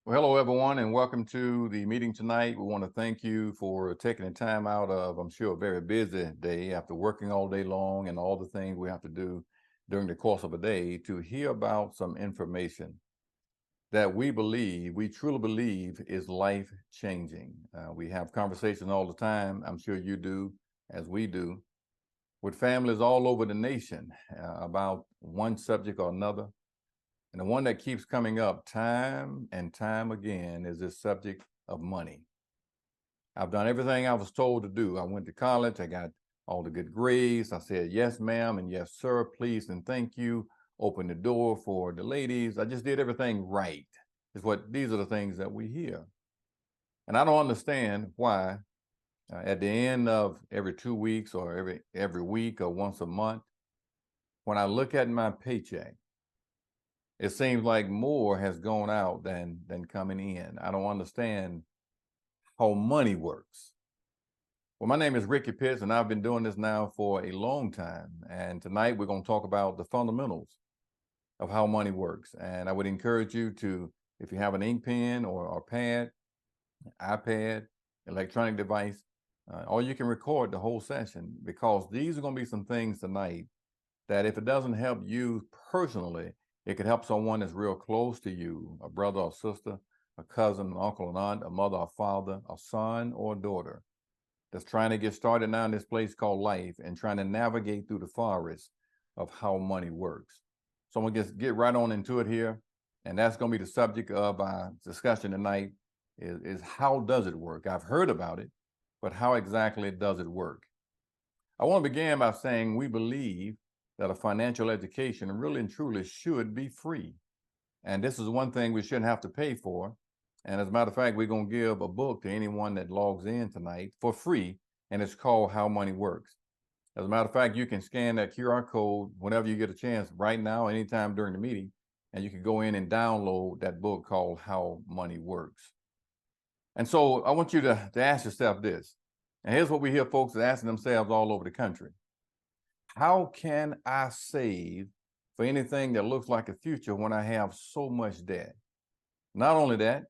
Well, hello, everyone, and welcome to the meeting tonight. We want to thank you for taking the time out of, I'm sure, a very busy day after working all day long and all the things we have to do during the course of a day to hear about some information that we truly believe is life changing. We have conversations all the time. I'm sure you do, as we do, with families all over the nation about one subject or another. And the one that keeps coming up time and time again is this subject of money. I've done everything I was told to do. I went to college, I got all the good grades. I said, yes, ma'am, and yes, sir, please, and thank you. Open the door for the ladies. I just did everything right. These are the things that we hear. And I don't understand why at the end of every 2 weeks or every week or once a month, when I look at my paycheck, it seems like more has gone out than coming in. I don't understand how money works. Well, my name is Ricky Pitts, and I've been doing this now for a long time. And tonight we're going to talk about the fundamentals of how money works. And I would encourage you to, if you have an ink pen or pad, iPad, electronic device, or you can record the whole session, because these are going to be some things tonight that if it doesn't help you personally, it could help someone that's real close to you, a brother or sister, a cousin, an uncle, an aunt, a mother or father, a son or a daughter that's trying to get started now in this place called life and trying to navigate through the forest of how money works. So I'm gonna just get right on into it here. And that's gonna be the subject of our discussion tonight is how does it work? I've heard about it, but how exactly does it work? I want to begin by saying we believe that a financial education really and truly should be free. And this is one thing we shouldn't have to pay for. And as a matter of fact, we're going to give a book to anyone that logs in tonight for free, and it's called How Money Works. As a matter of fact, you can scan that QR code whenever you get a chance, right now, anytime during the meeting, and you can go in and download that book called How Money Works. And so I want you to ask yourself this, and here's what we hear folks asking themselves all over the country. How can I save for anything that looks like a future when I have so much debt? Not only that,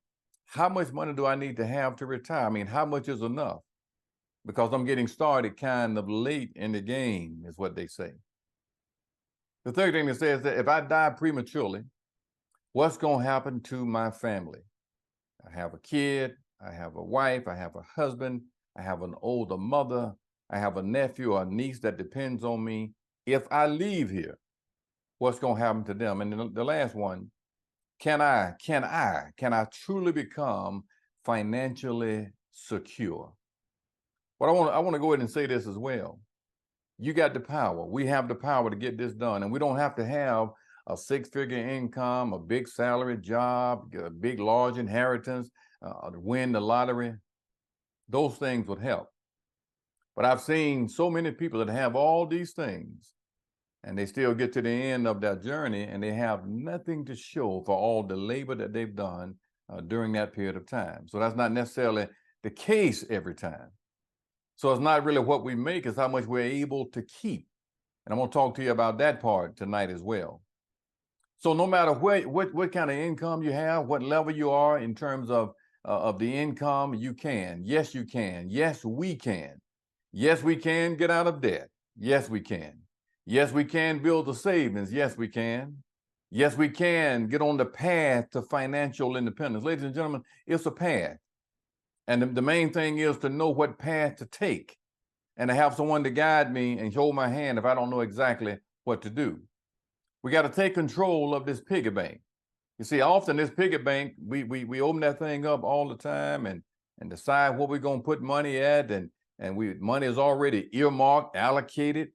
how much money do I need to have to retire? I mean, how much is enough? Because I'm getting started kind of late in the game, is what they say. The third thing they say is that if I die prematurely, what's going to happen to my family? I have a kid, I have a wife, I have a husband, I have an older mother, I have a nephew or a niece that depends on me. If I leave here, what's going to happen to them? And the last one, can I truly become financially secure? But I want to go ahead and say this as well. You got the power. We have the power to get this done, and we don't have to have a six-figure income, a big salary job, a big large inheritance, win the lottery. Those things would help. But I've seen so many people that have all these things and they still get to the end of their journey and they have nothing to show for all the labor that they've done during that period of time. So that's not necessarily the case every time. So it's not really what we make, it's how much we're able to keep. And I'm going to talk to you about that part tonight as well. So no matter what kind of income you have, what level you are in terms of the income, you can. Yes, you can. Yes, we can. Yes, we can get out of debt. Yes, we can. Yes, we can build the savings. Yes, we can. Yes, we can get on the path to financial independence. Ladies and gentlemen, it's a path. And the main thing is to know what path to take and to have someone to guide me and hold my hand if I don't know exactly what to do. We got to take control of this piggy bank. You see, often this piggy bank, we open that thing up all the time and decide what we're going to put money at, and money is already earmarked, allocated.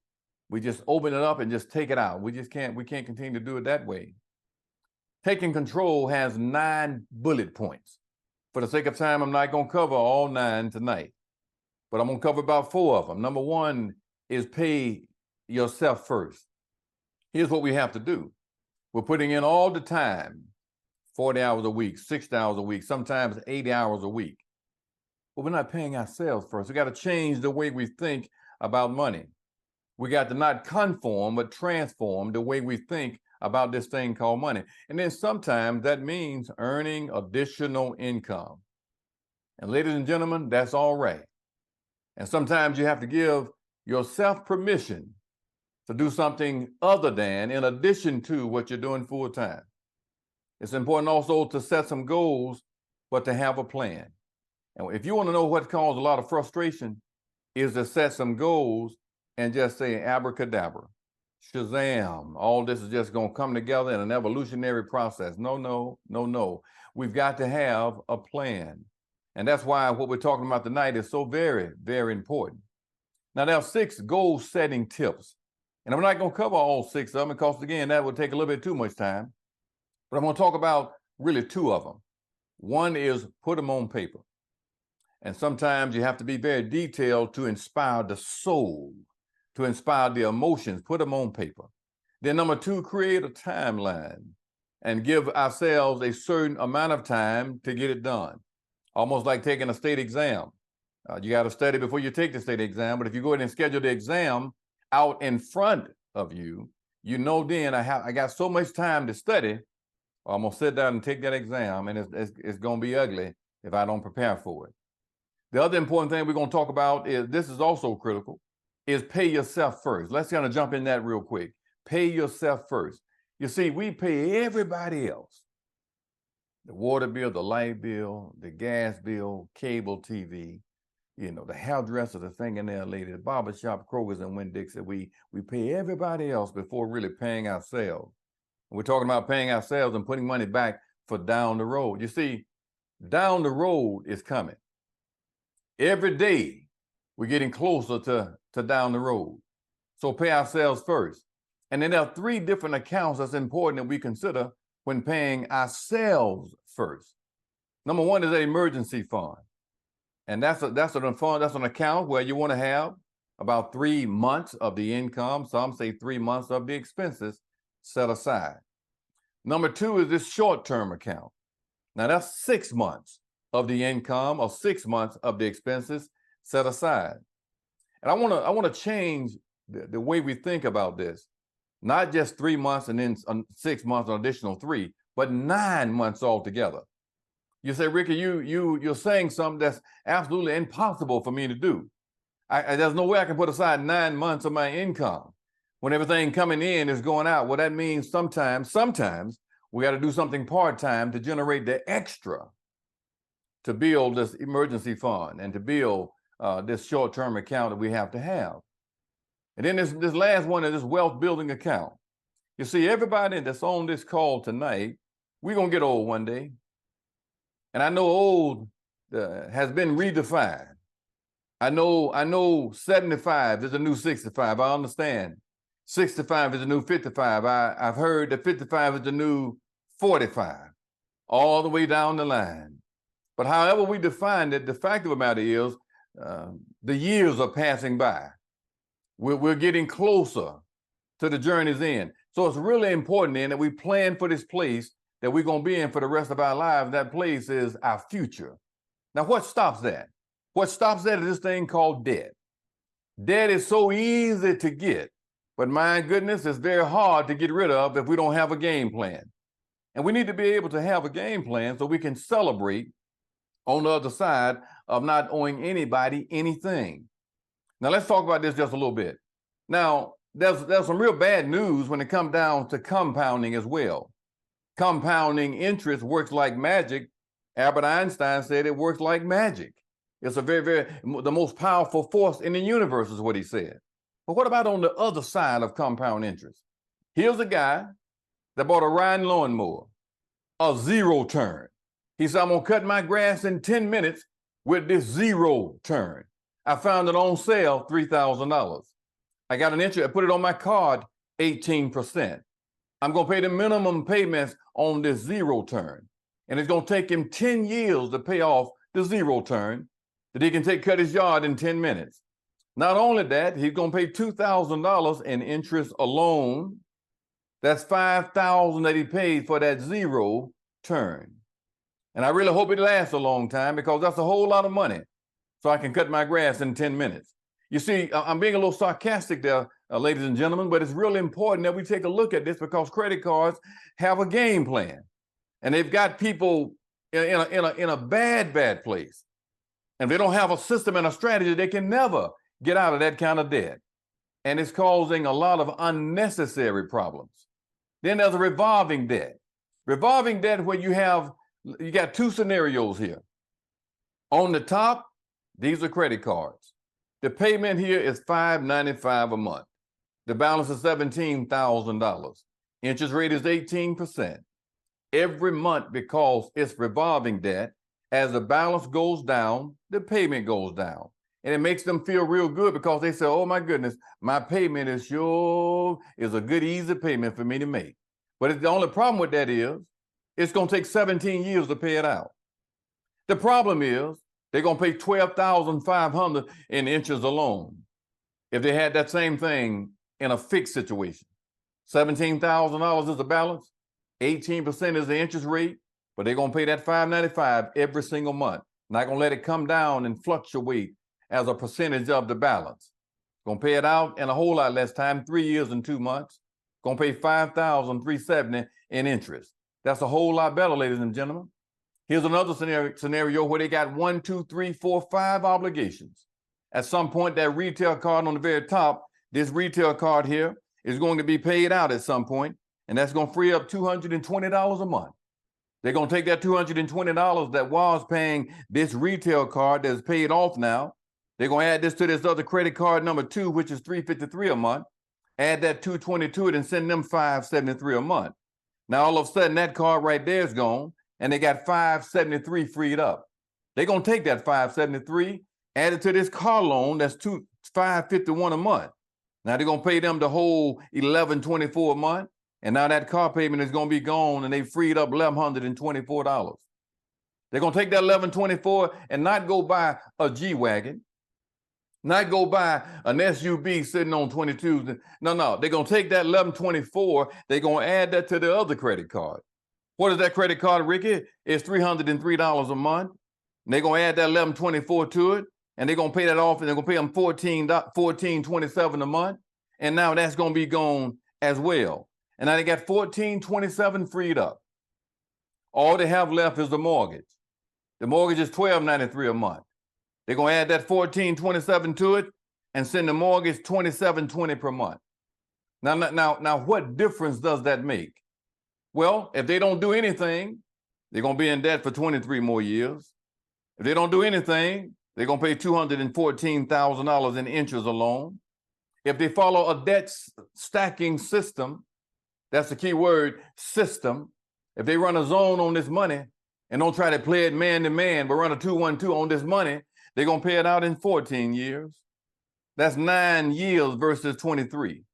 We just open it up and just take it out. We can't continue to do it that way. Taking control has 9 bullet points. For the sake of time, I'm not going to cover all 9 tonight, but I'm going to cover about 4 of them. Number 1 is pay yourself first. Here's what we have to do. We're putting in all the time, 40 hours a week, 60 hours a week, sometimes 80 hours a week. But we're not paying ourselves first. We got to change the way we think about money. We got to not conform, but transform the way we think about this thing called money. And then sometimes that means earning additional income. And ladies and gentlemen, that's all right. And sometimes you have to give yourself permission to do something other than, in addition to what you're doing full time. It's important also to set some goals, but to have a plan. And if you want to know what caused a lot of frustration, is to set some goals and just say abracadabra, shazam, all this is just going to come together in an evolutionary process. No, no, no, no. We've got to have a plan. And that's why what we're talking about tonight is so very, very important. Now, there are 6 goal-setting tips. And I'm not going to cover all 6 of them because, again, that would take a little bit too much time. But I'm going to talk about really 2 of them. One is put them on paper. And sometimes you have to be very detailed to inspire the soul, to inspire the emotions. Put them on paper. Then number 2, create a timeline and give ourselves a certain amount of time to get it done. Almost like taking a state exam. You got to study before you take the state exam. But if you go ahead and schedule the exam out in front of you, you know then I got so much time to study, I'm going to sit down and take that exam, and it's going to be ugly if I don't prepare for it. The other important thing we're going to talk about is, this is also critical, is pay yourself first. Let's kind of jump in that real quick. Pay yourself first. You see, we pay everybody else. The water bill, the light bill, the gas bill, cable TV, the hairdresser, the fingernail lady, the barbershop, Kroger's and Winn-Dixie. We pay everybody else before really paying ourselves. We're talking about paying ourselves and putting money back for down the road. You see, down the road is coming. Every day, we're getting closer to down the road. So pay ourselves first. And then there are 3 different accounts that's important that we consider when paying ourselves first. Number 1 is an emergency fund. And that's an account where you want to have about 3 months of the income, some say 3 months of the expenses, set aside. Number 2 is this short-term account. Now that's 6 months of the income or 6 months of the expenses set aside. And I want to change the way we think about this. Not just 3 months and then 6 months, an additional 3, but 9 months altogether. You say, Ricky, you're saying something that's absolutely impossible for me to do. There's no way I can put aside 9 months of my income when everything coming in is going out. Well, that means sometimes we got to do something part-time to generate the extra to build this emergency fund and to build this short-term account that we have to have. And then this last one is this wealth building account. You see, everybody that's on this call tonight, we're going to get old one day. And I know old has been redefined. I know 75 is a new 65. I understand. 65 is a new 55. I've heard that 55 is the new 45, all the way down the line. But however we define it, the fact of the matter is the years are passing by. We're getting closer to the journey's end. So it's really important then that we plan for this place that we're going to be in for the rest of our lives. That place is our future. Now, what stops that? What stops that is this thing called debt. Debt is so easy to get, but my goodness, it's very hard to get rid of if we don't have a game plan. And we need to be able to have a game plan so we can celebrate on the other side of not owing anybody anything. Now, let's talk about this just a little bit. Now, there's some real bad news when it comes down to compounding as well. Compounding interest works like magic. Albert Einstein said it works like magic. It's the most powerful force in the universe is what he said. But what about on the other side of compound interest? Here's a guy that bought a riding lawnmower, a zero turn. He said, I'm going to cut my grass in 10 minutes with this zero turn. I found it on sale, $3,000. I got an interest, I put it on my card, 18%. I'm going to pay the minimum payments on this zero turn. And it's going to take him 10 years to pay off the zero turn that he can cut his yard in 10 minutes. Not only that, he's going to pay $2,000 in interest alone. That's $5,000 that he paid for that zero turn. And I really hope it lasts a long time because that's a whole lot of money so I can cut my grass in 10 minutes. You see, I'm being a little sarcastic there, ladies and gentlemen, but it's really important that we take a look at this because credit cards have a game plan, and they've got people in a bad place. And if they don't have a system and a strategy, they can never get out of that kind of debt. And it's causing a lot of unnecessary problems. Then there's a revolving debt. Revolving debt where you got two scenarios here. On the top, these are credit cards. The payment here is $595 a month. The balance is $17,000. Interest rate is 18%. Every month, because it's revolving debt, as the balance goes down, the payment goes down. And it makes them feel real good because they say, oh my goodness, my payment is a good, easy payment for me to make. But the only problem with that is it's going to take 17 years to pay it out. The problem is they're going to pay $12,500 in interest alone. If they had that same thing in a fixed situation, $17,000 is the balance, 18% is the interest rate, but they're going to pay that $595 every single month. Not going to let it come down and fluctuate as a percentage of the balance. Going to pay it out in a whole lot less time, 3 years and 2 months. Going to pay $5,370 in interest. That's a whole lot better, ladies and gentlemen. Here's another scenario where they got 1, 2, 3, 4, 5 obligations. At some point, that retail card on the very top, this retail card here is going to be paid out at some point, and that's going to free up $220 a month. They're going to take that $220 that was paying this retail card that's paid off now. They're going to add this to this other credit card number 2, which is $353 a month. Add that $220 to it and send them $573 a month. Now, all of a sudden, that card right there is gone, and they got $573 freed up. They're going to take that $573, add it to this car loan that's $551 a month. Now, they're going to pay them the whole $1,124 a month. And now that car payment is going to be gone, and they freed up $1,124. They're going to take that $1,124 and not go buy a G-Wagon, not go buy an SUV sitting on 22s. No. They're going to take that $1,124. They're going to add that to the other credit card. What is that credit card, Ricky? It's $303 a month. And they're going to add that $1,124 to it, and they're going to pay that off, and they're going to pay them $14.27 a month. And now that's going to be gone as well. And now they got $14.27 freed up. All they have left is the mortgage. The mortgage is $12.93 a month. They're going to add that $14.27 to it and send the mortgage $27.20 per month. Now, what difference does that make? Well, if they don't do anything, they're going to be in debt for 23 more years. If they don't do anything, they're going to pay $214,000 in interest alone. If they follow a debt stacking system, that's the key word, system. If they run a zone on this money and don't try to play it man to man, but run a 2-1-2 on this money, they're going to pay it out in 14 years. That's 9 years versus 23.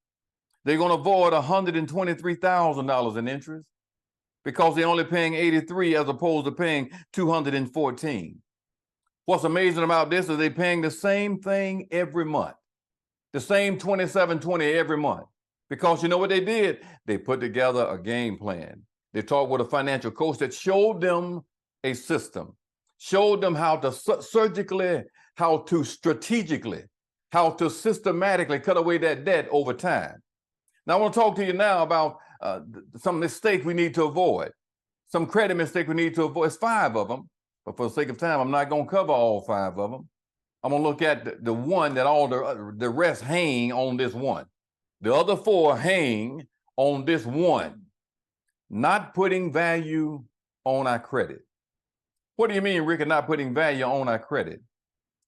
They're going to avoid $123,000 in interest because they're only paying 83 as opposed to paying 214. What's amazing about this is they're paying the same thing every month, the same $27.20 every month. Because you know what they did? They put together a game plan. They talked with a financial coach that showed them a system, showed them how to surgically, how to strategically, how to systematically cut away that debt over time. Now, I want to talk to you now about some mistakes we need to avoid, some credit mistakes we need to avoid. It's 5 of them, but for the sake of time, I'm not going to cover all 5 of them. I'm going to look at the one that all the rest hang on this one. The other 4 hang on this one, not putting value on our credit. What do you mean, Rick, not putting value on our credit?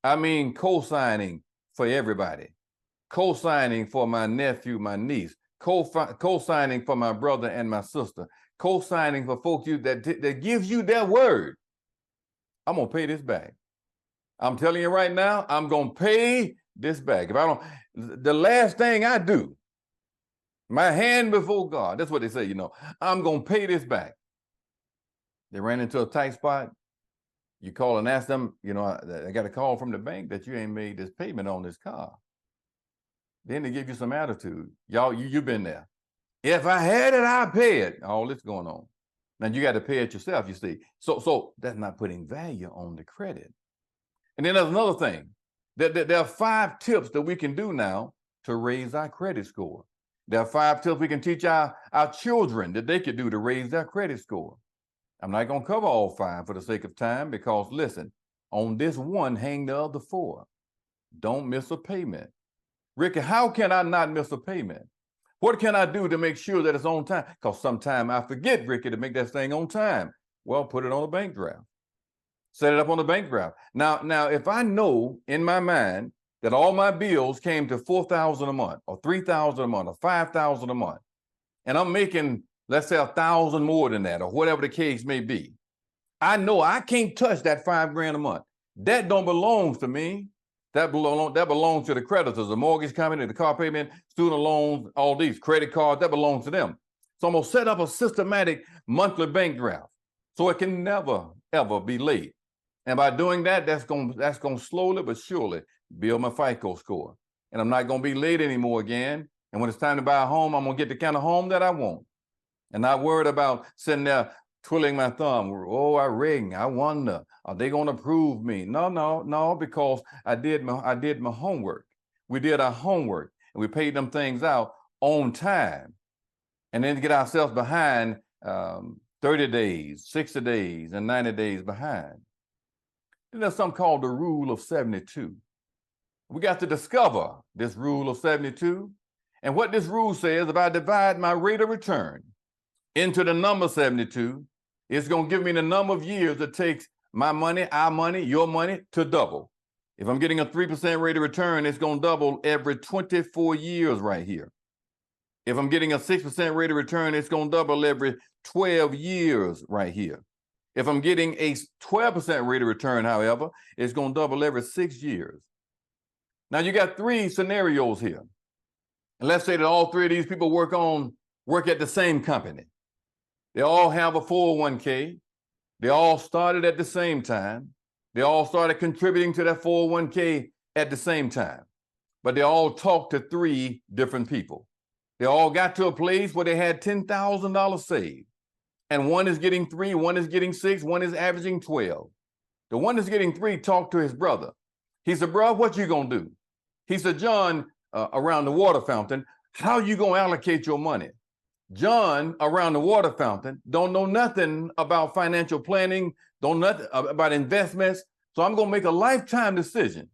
I mean co-signing for everybody, co-signing for my nephew, my niece, co-signing for my brother and my sister, co-signing for folks that gives you their word. I'm going to pay this back. I'm telling you right now, I'm going to pay this back. If I don't, the last thing I do, my hand before God, that's what they say, I'm going to pay this back. They ran into a tight spot. You call and ask them, I got a call from the bank that you ain't made this payment on this car. Then they give you some attitude. Y'all, you've been there. If I had it, I'd pay it. All this going on. Now you got to pay it yourself, you see. So that's not putting value on the credit. And then there's another thing. There are 5 tips that we can do now to raise our credit score. There are 5 tips we can teach our children that they could do to raise their credit score. I'm not going to cover all 5 for the sake of time because, listen, on this one, hang the other 4. Don't miss a payment. Ricky, how can I not miss a payment? What can I do to make sure that it's on time? Because sometimes I forget, Ricky, to make that thing on time. Well, put it on a bank draft. Set it up on a bank draft. Now, if I know in my mind that all my bills came to $4,000 a month or $3,000 a month or $5,000 a month, and I'm making, let's say, $1,000 more than that or whatever the case may be, I know I can't touch that $5,000 a month. That don't belong to me. That belongs to the creditors, the mortgage company, the car payment, student loans, all these credit cards, that belongs to them. So I'm gonna set up a systematic monthly bank draft so it can never, ever be late. And by doing that, that's gonna slowly but surely build my FICO score. And I'm not gonna be late anymore again. And when it's time to buy a home, I'm gonna get the kind of home that I want. And not worried about sitting there twiddling my thumb. Oh, I wonder, are they going to approve me? No, because I did my homework. We did our homework and we paid them things out on time. And then to get ourselves behind 30 days, 60 days, and 90 days behind. Then there's something called the rule of 72. We got to discover this rule of 72. And what this rule says, if I divide my rate of return into the number 72, it's going to give me the number of years it takes my money, our money, your money to double. If I'm getting a 3% rate of return, it's going to double every 24 years right here. If I'm getting a 6% rate of return, it's going to double every 12 years right here. If I'm getting a 12% rate of return, however, it's going to double every 6 years. Now you got 3 scenarios here. And let's say that all 3 of these people work at the same company. They all have a 401k. They all started at the same time. They all started contributing to that 401k at the same time. But they all talked to 3 different people. They all got to a place where they had $10,000 saved. And one is getting 3, one is getting 6, one is averaging 12. The one that's getting 3 talked to his brother. He said, bro, what you gonna do? He said, John, around the water fountain, how you gonna allocate your money? John, around the water fountain, don't know nothing about financial planning, don't know nothing about investments. So I'm going to make a lifetime decision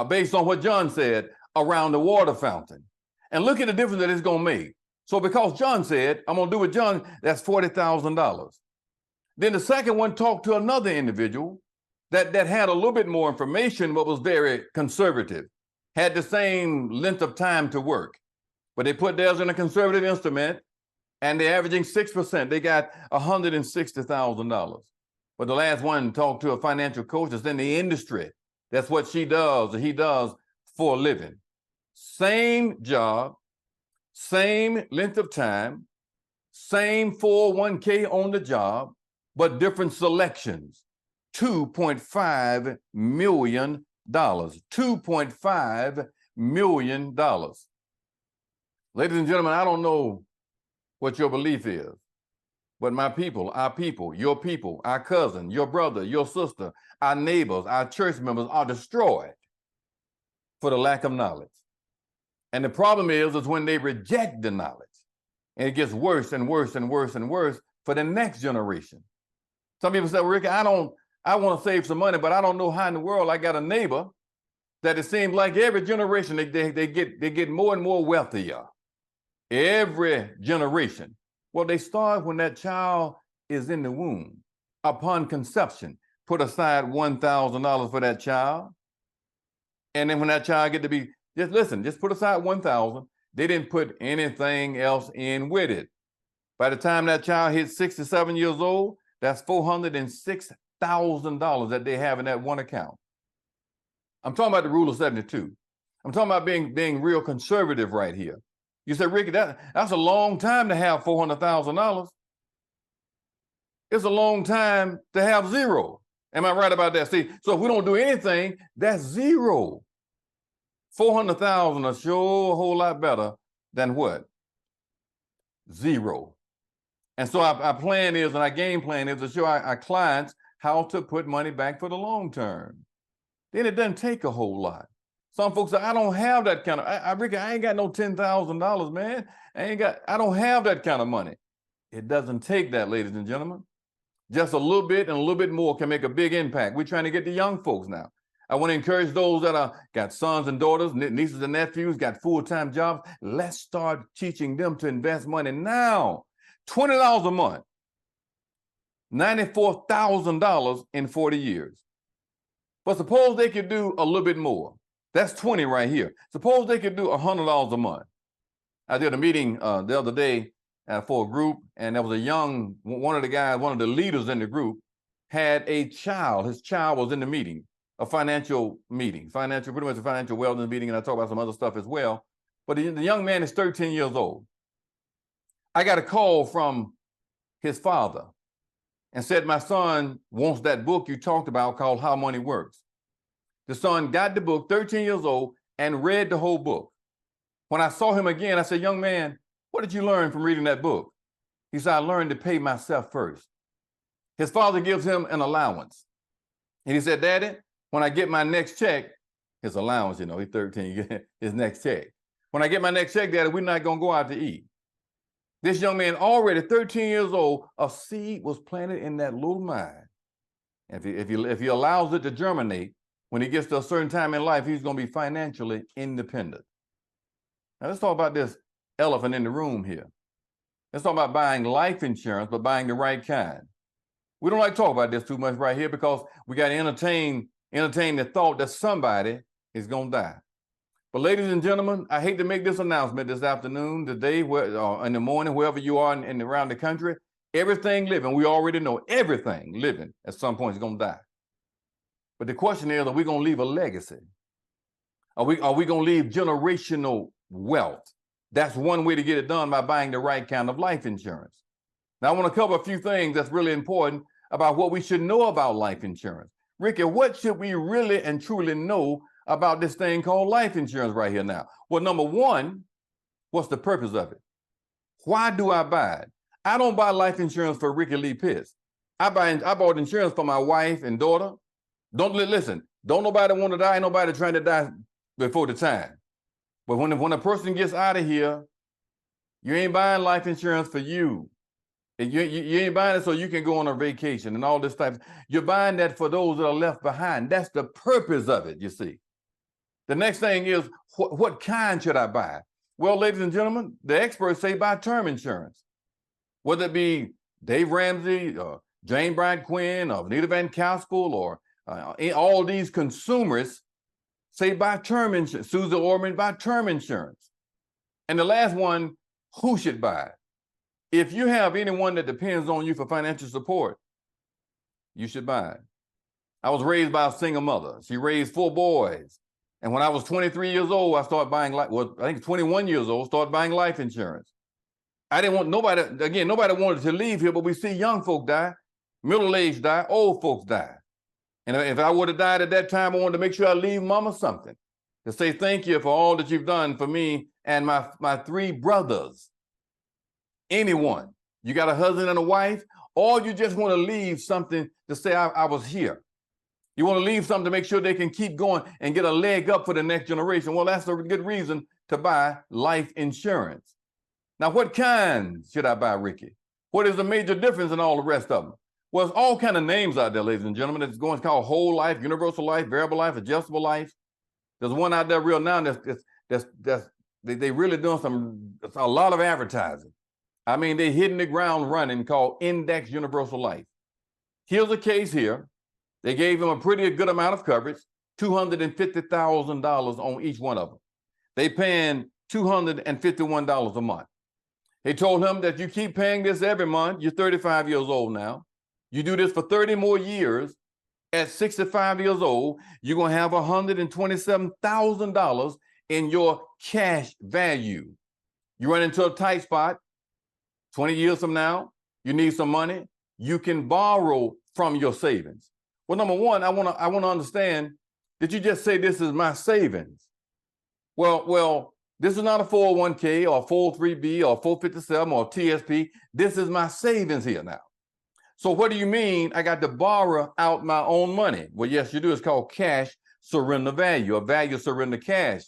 based on what John said around the water fountain. And look at the difference that it's going to make. So because John said, I'm going to do what John, that's $40,000. Then the second one talked to another individual that had a little bit more information, but was very conservative, had the same length of time to work. But they put theirs in a conservative instrument, and they're averaging 6%. They got $160,000. But the last one talked to a financial coach that's in the industry. That's what she does, or he does for a living. Same job, same length of time, same 401k on the job, but different selections. $2.5 million. $2.5 million. Ladies and gentlemen, I don't know what your belief is, but my people, your people, our cousin, your brother, your sister, our neighbors, our church members are destroyed for the lack of knowledge. And the problem is when they reject the knowledge, and it gets worse and worse and worse and worse for the next generation. Some people say, well, Ricky, I want to save some money, but I don't know how in the world I got a neighbor that it seems like every generation they get more and more wealthier. Every generation. Well, they start when that child is in the womb. Upon conception, put aside $1,000 for that child. And then when that child get to be, just put aside $1,000. They didn't put anything else in with it. By the time that child hits 67 years old, that's $406,000 that they have in that one account. I'm talking about the rule of 72. I'm talking about being real conservative right here. You say, Ricky, that's a long time to have $400,000. It's a long time to have zero. Am I right about that? See, so if we don't do anything, that's zero. 400,000 are sure a whole lot better than what? Zero. And so our plan is, and our game plan is to show our clients how to put money back for the long term. Then it doesn't take a whole lot. Some folks say, I don't have that kind of, Ricky, I ain't got no $10,000, man. I don't have that kind of money. It doesn't take that, ladies and gentlemen. Just a little bit and a little bit more can make a big impact. We're trying to get the young folks now. I want to encourage those that got sons and daughters, nieces and nephews, got full-time jobs. Let's start teaching them to invest money now. $20 a month, $94,000 in 40 years. But suppose they could do a little bit more. That's 20 right here. Suppose they could do $100 a month. I did a meeting the other day for a group, and there was one of the leaders in the group had a child. His child was in the meeting, a financial meeting, pretty much a financial wellness meeting, and I talk about some other stuff as well. But the young man is 13 years old. I got a call from his father and said, my son wants that book you talked about called How Money Works. The son got the book, 13 years old, and read the whole book. When I saw him again, I said, young man, what did you learn from reading that book? He said, I learned to pay myself first. His father gives him an allowance. And he said, Daddy, when I get my next check, his allowance, he's 13, his next check. When I get my next check, Daddy, we're not going to go out to eat. This young man, already 13 years old, a seed was planted in that little mind. If he allows it to germinate, when he gets to a certain time in life, he's going to be financially independent. Now let's talk about this elephant in the room here. Let's talk about buying life insurance, but buying the right kind. We don't like to talk about this too much right here because we got to entertain the thought that somebody is going to die. But ladies and gentlemen, I hate to make this announcement this afternoon, today, in the morning, wherever you are in around the country, everything living, we already know everything living at some point is going to die. But the question is, are we going to leave a legacy? Are we going to leave generational wealth? That's one way to get it done, by buying the right kind of life insurance. Now, I want to cover a few things that's really important about what we should know about life insurance. Ricky, what should we really and truly know about this thing called life insurance right here now? Well, number one, what's the purpose of it? Why do I buy it? I don't buy life insurance for Ricky Lee Pitts. I bought insurance for my wife and daughter. Don't nobody want to die. Ain't nobody trying to die before the time. But when a person gets out of here, you ain't buying life insurance for you. You ain't buying it so you can go on a vacation and all this type. You're buying that for those that are left behind. That's the purpose of it, you see. The next thing is, what kind should I buy? Well, ladies and gentlemen, the experts say buy term insurance. Whether it be Dave Ramsey, or Jane Bryant Quinn, or Anita Van Caspel, or all these consumers say buy term insurance. Susan Orman, buy term insurance. And the last one, who should buy it? If you have anyone that depends on you for financial support, you should buy it. I was raised by a single mother. She raised 4 boys. And when I was 23 years old, I started buying, I think 21 years old, started buying life insurance. I didn't want nobody wanted to leave here, but we see young folk die, middle-aged die, old folks die. And if I would have died at that time, I wanted to make sure I leave mama something to say thank you for all that you've done for me and my 3 brothers. Anyone, you got a husband and a wife, or you just want to leave something to say I was here. You want to leave something to make sure they can keep going and get a leg up for the next generation. Well, that's a good reason to buy life insurance. Now, what kind should I buy, Ricky? What is the major difference in all the rest of them? Well, there's all kind of names out there, ladies and gentlemen. It's called whole life, universal life, variable life, adjustable life. There's one out there real now they really doing a lot of advertising. I mean, they're hitting the ground running, called Index Universal Life. Here's a case here. They gave him a pretty good amount of coverage, $250,000 on each one of them. They paying $251 a month. They told him that you keep paying this every month. You're 35 years old now. You do this for 30 more years. At 65 years old, you're going to have $127,000 in your cash value. You run into a tight spot, 20 years from now, you need some money, you can borrow from your savings. Well, number one, I want to understand, did you just say this is my savings? Well, this is not a 401k or 403b or 457 or TSP. This is my savings here now. So what do you mean I got to borrow out my own money? Well, yes, you do. It's called cash surrender value, a value surrender cash.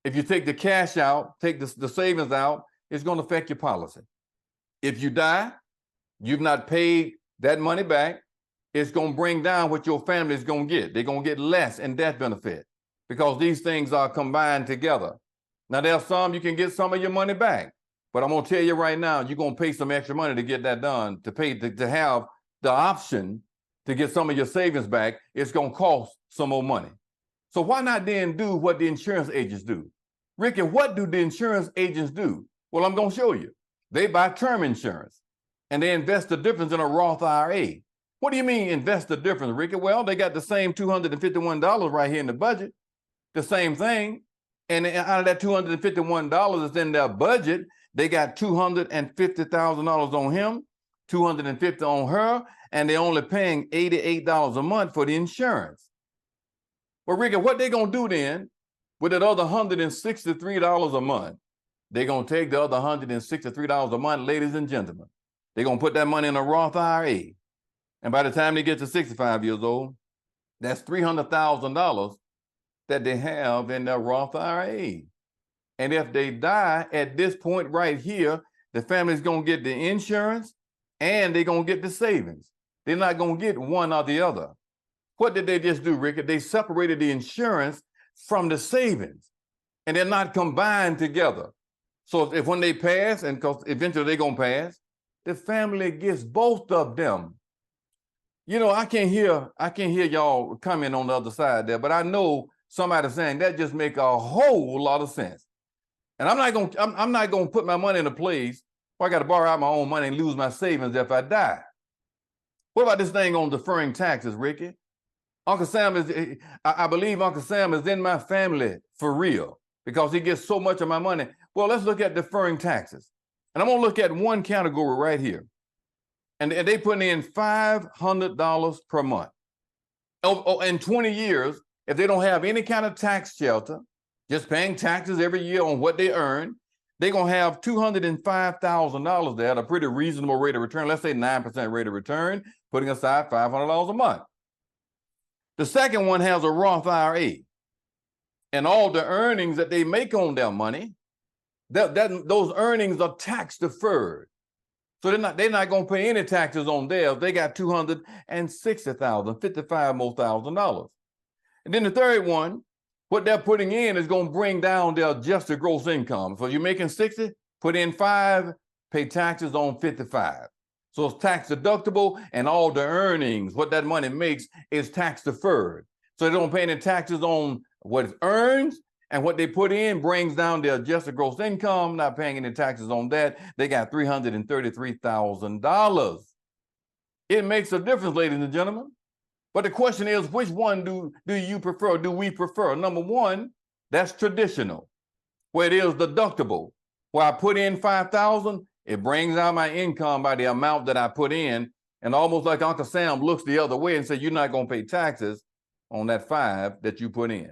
If you take the cash out, take the savings out, it's going to affect your policy. If you die, you've not paid that money back, it's going to bring down what your family is going to get. They're going to get less in death benefit because these things are combined together. Now, there's some you can get some of your money back, but I'm going to tell you right now, you're going to pay some extra money to get that done, to have the option to get some of your savings back. It's going to cost some more money. So why not then do what the insurance agents do? Ricky, what do the insurance agents do? Well, I'm going to show you. They buy term insurance and they invest the difference in a Roth IRA. What do you mean invest the difference, Ricky? Well, they got the same $251 right here in the budget, the same thing. And out of that $251 that's in their budget, they got $250,000 on him, $250 on her, and they're only paying $88 a month for the insurance. Well, Ricky, what they gonna do then with that other $163 a month? They're gonna take the other $163 a month, ladies and gentlemen. They're gonna put that money in a Roth IRA. And by the time they get to 65 years old, that's $300,000 that they have in their Roth IRA. And if they die at this point right here, the family's gonna get the insurance and they're gonna get the savings. They're not gonna get one or the other. What did they just do, Ricky? They separated the insurance from the savings, and they're not combined together. So if when they pass, and because eventually they're gonna pass, the family gets both of them. You know, I can't hear y'all comment on the other side there, but I know somebody saying that just make a whole lot of sense. And I'm not gonna put my money in a place where I got to borrow out my own money and lose my savings if I die. What about this thing on deferring taxes, Ricky? Uncle Sam I believe Uncle Sam is in my family for real because he gets so much of my money. Well, let's look at deferring taxes. And I'm gonna look at one category right here. And they put in $500 per month. In 20 years, if they don't have any kind of tax shelter, just paying taxes every year on what they earn, they're gonna have $205,000 there at a pretty reasonable rate of return. Let's say 9% rate of return, putting aside $500 a month. The second one has a Roth IRA, and all the earnings that they make on their money, those earnings are tax deferred. So they're not going to pay any taxes on theirs. They got $260,000, $55 more $1,000. And then the third one, what they're putting in is going to bring down their adjusted gross income. So you're making 60, put in 5, pay taxes on 55. So it's tax deductible, and all the earnings, what that money makes, is tax deferred. So they don't pay any taxes on what it earns, and what they put in brings down their adjusted gross income, not paying any taxes on that. They got $333,000. It makes a difference, ladies and gentlemen. But the question is, which one do you prefer? Do we prefer? Number one, that's traditional, where it is deductible. Where I put in $5,000, it brings out my income by the amount that I put in, and almost like Uncle Sam looks the other way and says, you're not going to pay taxes on that 5 that you put in.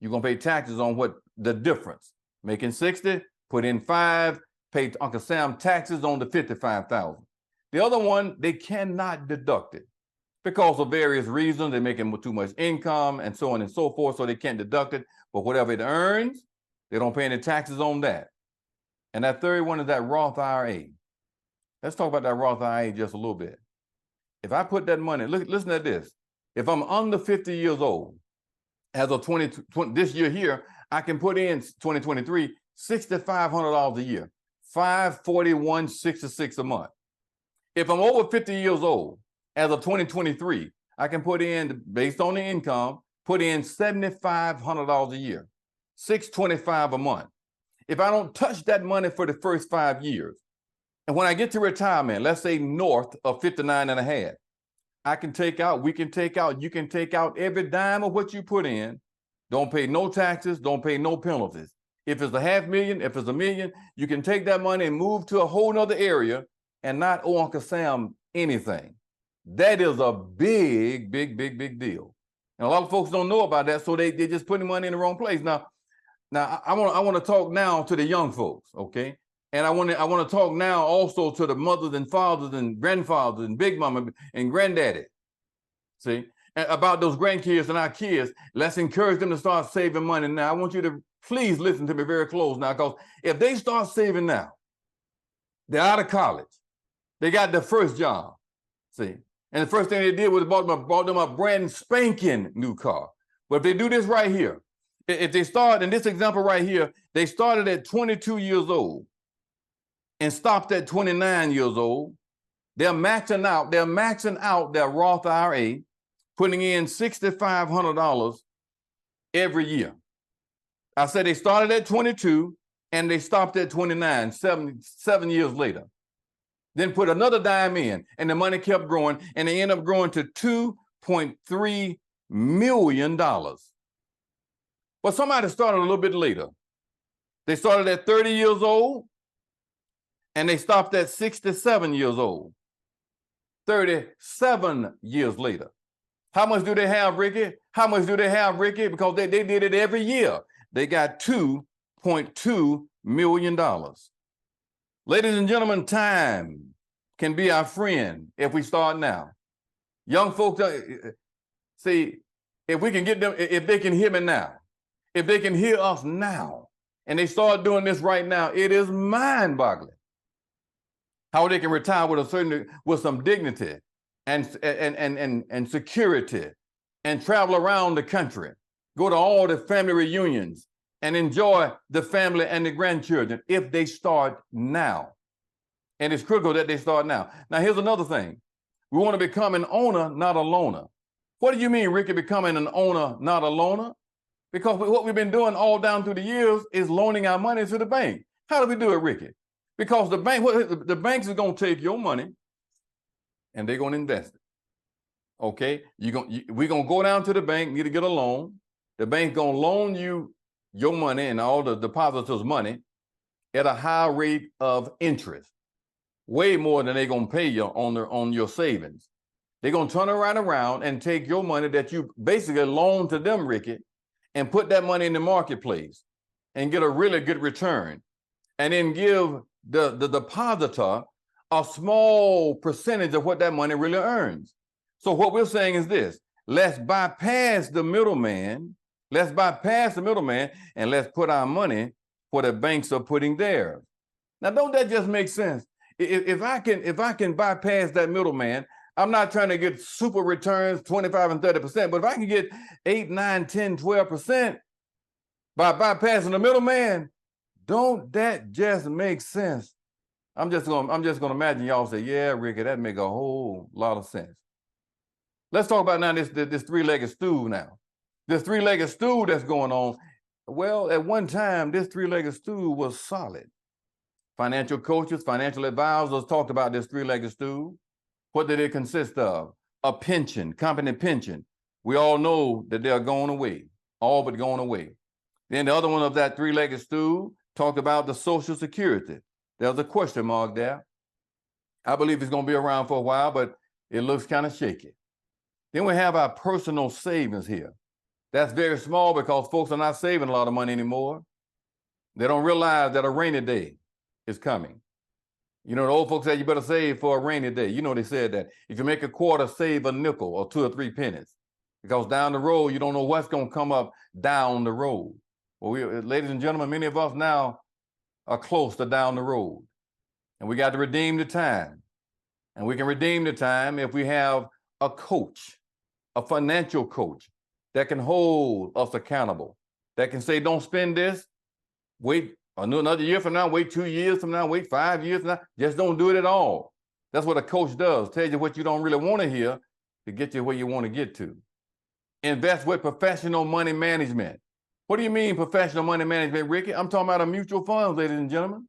You're going to pay taxes on what the difference. Making 60, put in 5, pay Uncle Sam taxes on the 55,000. The other one, they cannot deduct it because of various reasons. They're making too much income and so on and so forth, so they can't deduct it. But whatever it earns, they don't pay any taxes on that. And that third one is that Roth IRA. Let's talk about that Roth IRA just a little bit. If I put that money, listen to this. If I'm under 50 years old, as of this year here, I can put in 2023, $6,500 a year, $541.66 a month. If I'm over 50 years old, as of 2023, I can put in, based on the income, put in $7,500 a year, $625 a month. If I don't touch that money for the first 5 years, and when I get to retirement, let's say north of 59 and a half, I can take out, we can take out, you can take out every dime of what you put in. Don't pay no taxes, don't pay no penalties. If it's $500,000, if it's $1 million, you can take that money and move to a whole nother area and not owe Uncle Sam anything. That is a big, big, big, big deal. And a lot of folks don't know about that, so they're just putting money in the wrong place. Now I want to talk now to the young folks, okay? And I want to talk now also to the mothers and fathers and grandfathers and big mama and granddaddy. See, about those grandkids and our kids. Let's encourage them to start saving money now. I want you to please listen to me very close now, because if they start saving now, they're out of college. They got their first job, see? And the first thing they did was bought them a brand spanking new car. But if they do this right here, if they start, in this example right here, they started at 22 years old and stopped at 29 years old, they're maxing out their Roth IRA, putting in $6,500 every year. I said they started at 22 and they stopped at 29, 7 years later. Then put another dime in, and the money kept growing, and they ended up growing to $2.3 million. But somebody started a little bit later. They started at 30 years old, and they stopped at 67 years old. 37 years later. How much do they have, Ricky? How much do they have, Ricky? Because they did it every year. They got $2.2 million. Ladies and gentlemen, time can be our friend if we start now. Young folks, see, if we can get them, if they can hear me now, if they can hear us now, and they start doing this right now, it is mind-boggling how they can retire with some dignity and security, and travel around the country, go to all the family reunions, and enjoy the family and the grandchildren if they start now. And it's critical that they start now. Now, here's another thing. We want to become an owner, not a loaner. What do you mean, Ricky, becoming an owner, not a loaner? Because what we've been doing all down through the years is loaning our money to the bank. How do we do it, Ricky? Because the banks are going to take your money and they're going to invest it. Okay? We're going to go down to the bank, need to get a loan. The bank's going to loan you your money and all the depositors' money at a high rate of interest, way more than they're going to pay you on your savings. They're going to turn right around and take your money that you basically loaned to them, Ricky, and put that money in the marketplace and get a really good return, and then give the depositor a small percentage of what that money really earns. So what we're saying is this: let's bypass the middleman. Let's bypass the middleman and let's put our money where the banks are putting theirs. Now, don't that just make sense? If I can bypass that middleman, I'm not trying to get super returns, 25 and 30%, but if I can get 8, 9, 10, 12% by bypassing the middleman, don't that just make sense? I'm just gonna imagine y'all say, yeah, Ricky, that make a whole lot of sense. Let's talk about now this three-legged stool now. This three-legged stool that's going on. Well, at one time, this three-legged stool was solid. Financial coaches, financial advisors talked about this three-legged stool. What did it consist of? A pension, company pension. We all know that they're going away, all but going away. Then the other one of that three-legged stool talked about the Social Security. There's a question mark there. I believe it's going to be around for a while, but it looks kind of shaky. Then we have our personal savings here. That's very small because folks are not saving a lot of money anymore. They don't realize that a rainy day is coming. You know, the old folks say you better save for a rainy day. You know, they said that if you make a quarter, save a nickel or 2 or 3 pennies, because down the road, you don't know what's going to come up down the road. Well, ladies and gentlemen, many of us now are close to down the road, and we got to redeem the time. And we can redeem the time if we have a coach, a financial coach that can hold us accountable, that can say, don't spend this, wait another year from now, wait 2 years from now, wait 5 years from now, just don't do it at all. That's what a coach does, tell you what you don't really want to hear to get you where you want to get to. Invest with professional money management. What do you mean professional money management, Ricky? I'm talking about a mutual funds, ladies and gentlemen.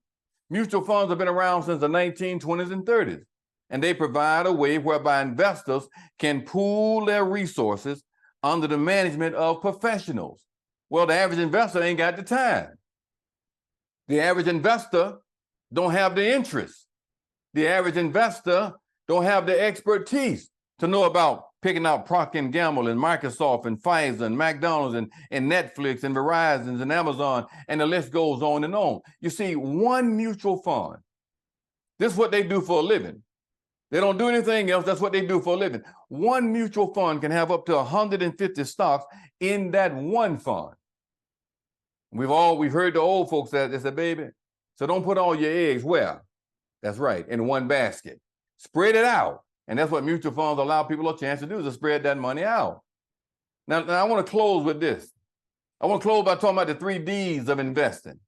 Mutual funds have been around since the 1920s and 30s, and they provide a way whereby investors can pool their resources under the management of professionals. Well, the average investor ain't got the time. The average investor don't have the interest. The average investor don't have the expertise to know about picking out Procter & Gamble and Microsoft and Pfizer and McDonald's and Netflix and Verizon and Amazon, and the list goes on and on. You see, one mutual fund, this is what they do for a living. They don't do anything else. That's what they do for a living. One mutual fund can have up to 150 stocks in that one fund. We've heard the old folks say, they said, baby, so don't put all your eggs where? That's right, in one basket. Spread it out. And that's what mutual funds allow people a chance to do, is to spread that money out. Now I want to close with this. I want to close by talking about the 3 Ds of investing.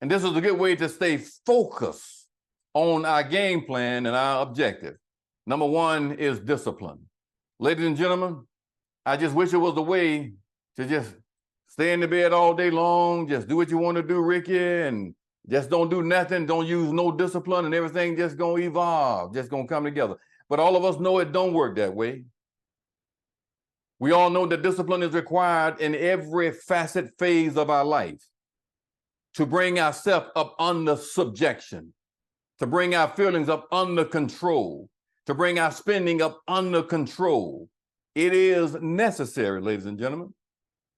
And this is a good way to stay focused on our game plan and our objective. Number 1 is discipline. Ladies and gentlemen, I just wish it was a way to just stay in the bed all day long, just do what you want to do, Ricky, and just don't do nothing, don't use no discipline, and everything just gonna evolve, just gonna come together. But all of us know it don't work that way. We all know that discipline is required in every facet phase of our life to bring ourselves up under subjection, to bring our feelings up under control, to bring our spending up under control. It is necessary, ladies and gentlemen,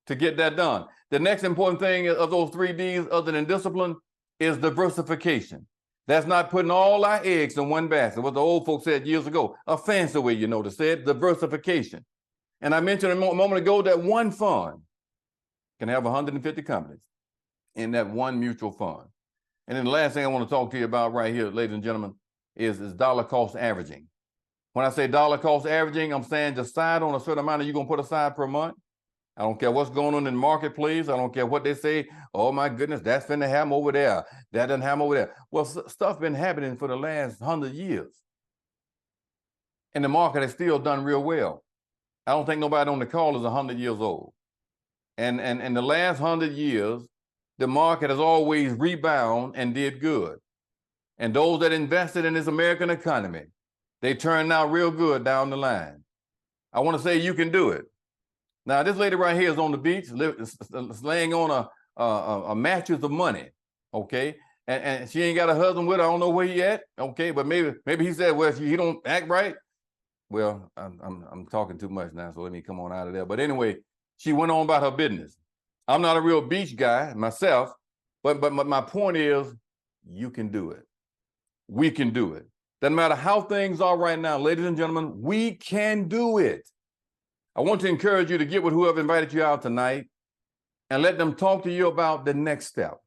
to get that done. The next important thing of those 3 Ds, other than discipline, is diversification. That's not putting all our eggs in one basket. What the old folks said years ago, a fancy way, to say it, diversification. And I mentioned a moment ago that one fund can have 150 companies in that one mutual fund. And then the last thing I want to talk to you about right here, ladies and gentlemen, is dollar cost averaging. When I say dollar cost averaging, I'm saying decide on a certain amount that you're going to put aside per month. I don't care what's going on in the marketplace. I don't care what they say. Oh, my goodness, that's finna happen over there. That doesn't happen over there. Well, stuff been happening for the last 100 years. And the market has still done real well. I don't think nobody on the call is 100 years old. And the last 100 years, the market has always rebounded and did good. And those that invested in this American economy, they turned out real good down the line. I want to say you can do it. Now, this lady right here is on the beach, laying on a mattress of money, okay? And she ain't got a husband with her. I don't know where he at, okay? But maybe he said, well, he don't act right. Well, I'm talking too much now, so let me come on out of there. But anyway, she went on about her business. I'm not a real beach guy myself, but my point is, you can do it. We can do it. Doesn't matter how things are right now, ladies and gentlemen, we can do it. I want to encourage you to get with whoever invited you out tonight and let them talk to you about the next step.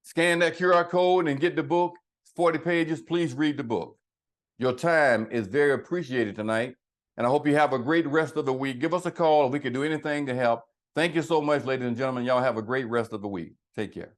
Scan that QR code and get the book. It's 40 pages. Please read the book. Your time is very appreciated tonight, and I hope you have a great rest of the week. Give us a call if we can do anything to help. Thank you so much, ladies and gentlemen. Y'all have a great rest of the week. Take care.